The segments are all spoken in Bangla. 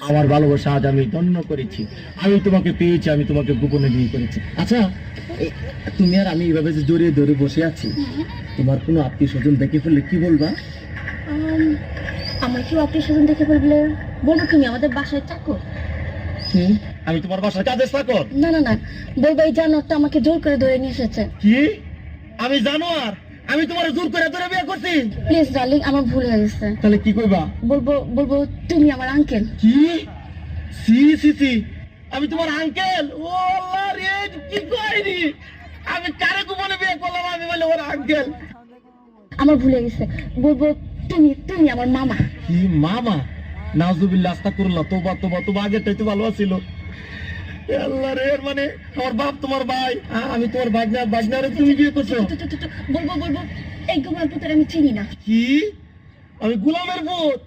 আমার ভালোবাসা আজ আমি ধন্য করেছি। আমি তোমাকে পেয়েছি, আমি তোমাকে গোপনে বিয়ে করেছি। আচ্ছা, তুমি আর আমি এইভাবে যে জড়িয়ে ধরে বসে আছি, তোমার কোনো আত্মীয় স্বজন দেখে ফেললে কি বলবা? আমার কেউ আত্মীয় স্বজন দেখে ফেললে বলবো তুমি আমাদের বাসায় চাকর। আমি তোমার বাসায় কাজের চাকর? না না না, বলবো এই জানোয়ারটা আমাকে জোর করে ধরে নিয়ে এসেছে। কি? আমি জানোয়ার? আমি তোমার জোর করে ধরে বিয়ে করছি? প্লিজ ডার্লিং, আমার ভুল হয়ে গেছে। তাহলে কি কইবা? বলবো তুমি আমার আঙ্কেল। কি? সি সি সি, আমি তোমার আঙ্কেল? ও আল্লাহ রে, কি কইনি আমি? কারে গোপনে বিয়ে করলাম? আমি বলে ওর আঙ্কেল? আমার ভুল হয়ে গেছে, বলবো তুমি আমার মামা। কি মামা? নাউজুবিল্লাহ, আস্তাগফিরুল্লাহ, তোবা তোবা তোবা, আগেরটাই তো ভালো ছিল। আল্লাহ রে, মানে আমার বাপ তোমার ভাই, আমি তোমার বাজনারে তুমি বিয়ে করছো? বলবো এই গোলাম পুত্র আমি চিনি না। কি? আমি গোলামের পুত?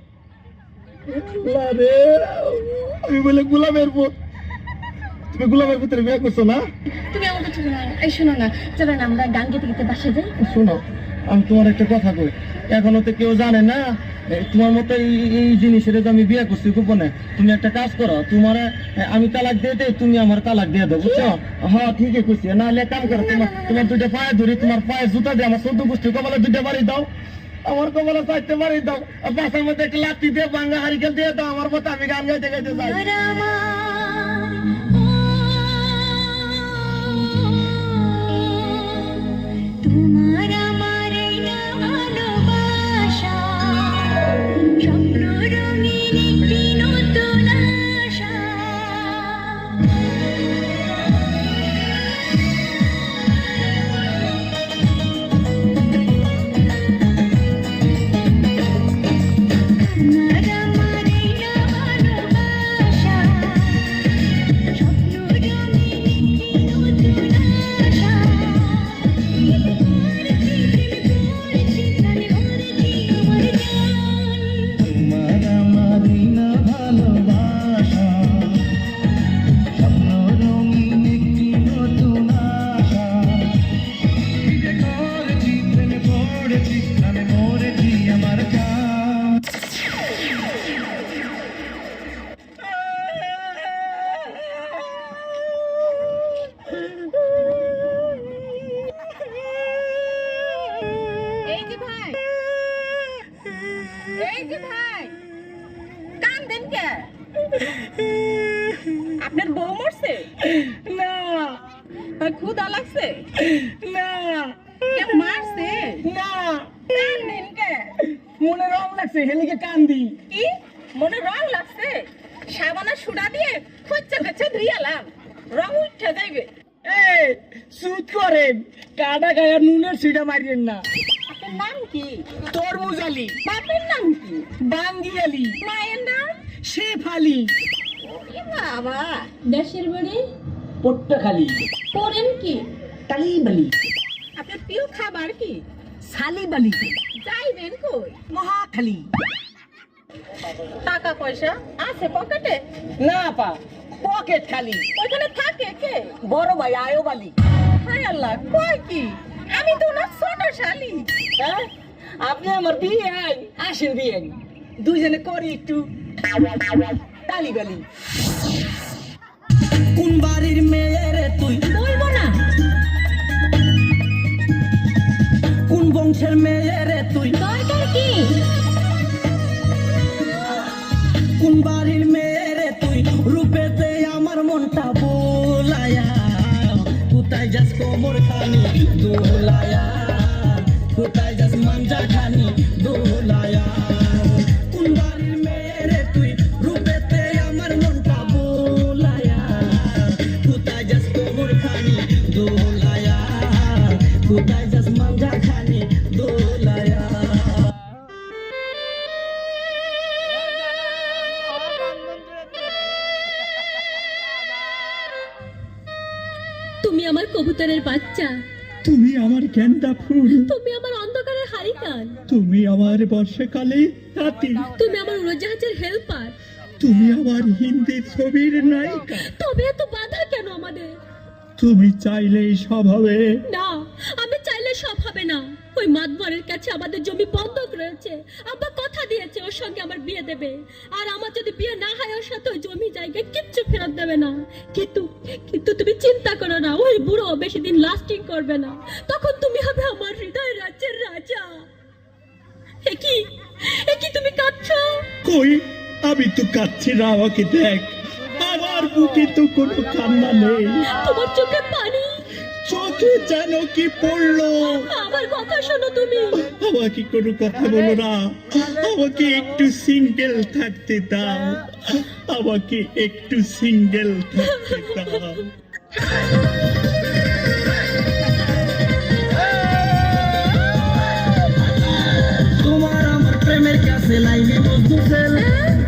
আল্লাহ রে, আমি বলে গোলামের পুত? তুমি গোলামের পুত্রে বিয়ে করছো না? তুমি আমার কথা শোনো না, এই শোনো না, চলো না আমরা গান গেতে গেতে বাসায় যাই। শোনো, আমি তোমার একটা কথা কই, এখনো তো কেউ জানে না তোমার মতো এই জিনিসের যে আমি বিয়ে করছি গোপনে। তুমি একটা কাজ করো, তোমার আমি তালাক দিয়ে দেই, তুমি আমার তালাক দিয়ে দাও, বুঝছো? হ্যাঁ ঠিকই কইছি। নাহলে কাম করো, তোমার দুইটা পায়ে ধরি, তোমার পায়ে জুতা দিয়ে আমার 14 গোষ্ঠী কপালে দুইটা বাড়ি দাও, আমার কপালে 4টে বাড়ি দাও, আর বাসার মধ্যে একটা লাঠি দিয়ে ভাঙ্গা হারিকেল দিয়ে দাও আমার মতো, আমি গান গাইতে গাইতে যাই। তোমার আমার এই না ভালোবাসা, স্বপ্ন রঙিন একটি নতুন আশা। তোমার আমার এই না ভালোবাসা, স্বপ্ন রঙিন একটি নতুন আশা। তোমার আমার না ভালোবাসা, স্বপ্ন রঙিন একটি নতুন আশা। যে করেছি প্রেমে পড়েছি, আমি মরেছি আমার জান। এই যে ভাই, এই যে ভাই, কান্দেন কে? আপনার বউ মরছে? না আর ক্ষুধা লাগছে? না কে মারছে? না, কান্দেন কে? মনে রং লাগছে, হেলিকে কান্দি। কি মনে রং লাগছে? সাবানা সুডা দিয়ে খচ্চা খচ্চা ধুইয়ালাম, রং উঠে যাইবে। এই সুদ করেন, কাটা গায়ে নুনের সিটা মারিয়েন না। আপনার নাম কি? তরমুজ আলী, বাপের নাম কি? বাঙ্গি আলী, মায়ের নাম? শেফ আলী, এ বাবা, দেশের বাড়ি? পট্টখালি, পড়েন কি? তালিবালি, আপনার প্রিয় খাবার কি? সালিবালি, যাইবেন কই? মহাখালী। টাকা পয়সা আছে পকেটে? না পা, পকেট খালি। ওইখানে থাকে কে? বড় ভাই আয়োবালি। হায় আল্লাহ, কয় কি? আমি তো না ছোট শালি। হ্যাঁ, আপনি আমার বিয়ে আসেন বিয়ে, দুইজনে করি একটু তালিবালি। কোন বাড়ির মেয়ে রে তুই? বলবো না। কোন বংশের মেয়ে রে তুই? দরকার কি? কোন বাড়ির মেয়ে রে তুই? রূপেতে আমার মনটা বোলায়া, কোথায় যাস কোমর খানি দোলায়া, কোথায় যাস মাঞ্জা খানি দোলায়া। কোন বাড়ির মেয়ে রে তুই? রূপেতে আমার মনটা বোলায়া, কোথায় যাস কোমর খানি দোলায়া, কোথায় যাস মাঞ্জা খানি দোলায়া। তুমি আমার কবুতরের বাচ্চা, তুমি আমার গেন্দা ফুল, তুমি আমার অন্ধকারের হারিকান, তুমি আমার বর্ষাকালে হাতি, তুমি আমার উড়োজাহাজের হেল্পার, তুমি আমার হিন্দি ছবির নায়িকা। তবে এত বাধা কেন আমাদের? তুমি চাইলেই সব হবে। না, আমি চাইলে সব হবে না। ওই মাতবরের কাছে আমাদের জমি বন্ধক রয়েছে। আব্বা কথা দিয়েছে ওর সঙ্গে আমার বিয়ে দেবে, আর আমার যদি বিয়ে না হয় ওর সাথে যাবে না, কিন্তু কিন্তু তুমি চিন্তা করো না, ওই বুড়ো বেশি দিন লাস্টিং করবে না, তখন তুমি হবে আমার হৃদয় রাজ্যের রাজা। একি তুমি কাঁদছো? কই, আমি তো কাচ্ছি না, আমাকে দেখ, আমার বুকে তো কোনো কান্না নেই, তোমার চোখে পানি, চোখে যেন কি পড়লো। আমার কথা শোনো তুমি। আমাকে কোনো কথা বলো না, আমাকে একটু সিঙ্গেল থাকতে দাও, আমাকে একটু সিঙ্গেল থাকতে দাও। তোমার আমার প্রেমের কাছে লাইলি মজনু ফেল,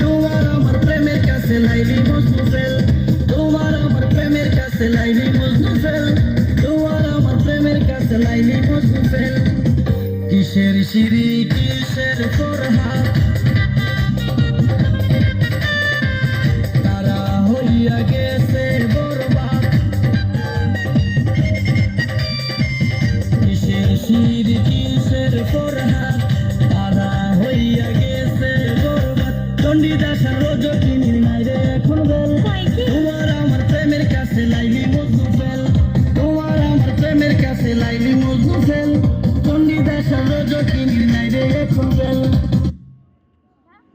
তোমার আমার প্রেমের কাছে লাইলি মজনু ফেল, তোমার আমার প্রেমের কাছে লাইলি মজনু ফেল, তোমার আমার প্রেমের কাছে লাইলি মজনু ফেল। কিসের সিঁড়ি কিসের ফরহাদ, তারা হইয়া গেছে বরবাদ। কিসের সিঁড়ি কিসের ফরহাদ, তারা হইয়া গেছে বরবাদ। চণ্ডীদাসা রজকিনীর নাই রে এখন বেল, তোমার আমার প্রেমের কাছে লাইলি মজনু ফেল, তোমার আমার প্রেমের কাছে লাইলি মজনু ফেল। চণ্ডীদাসা রজকিনীর নাই রে এখন বেল।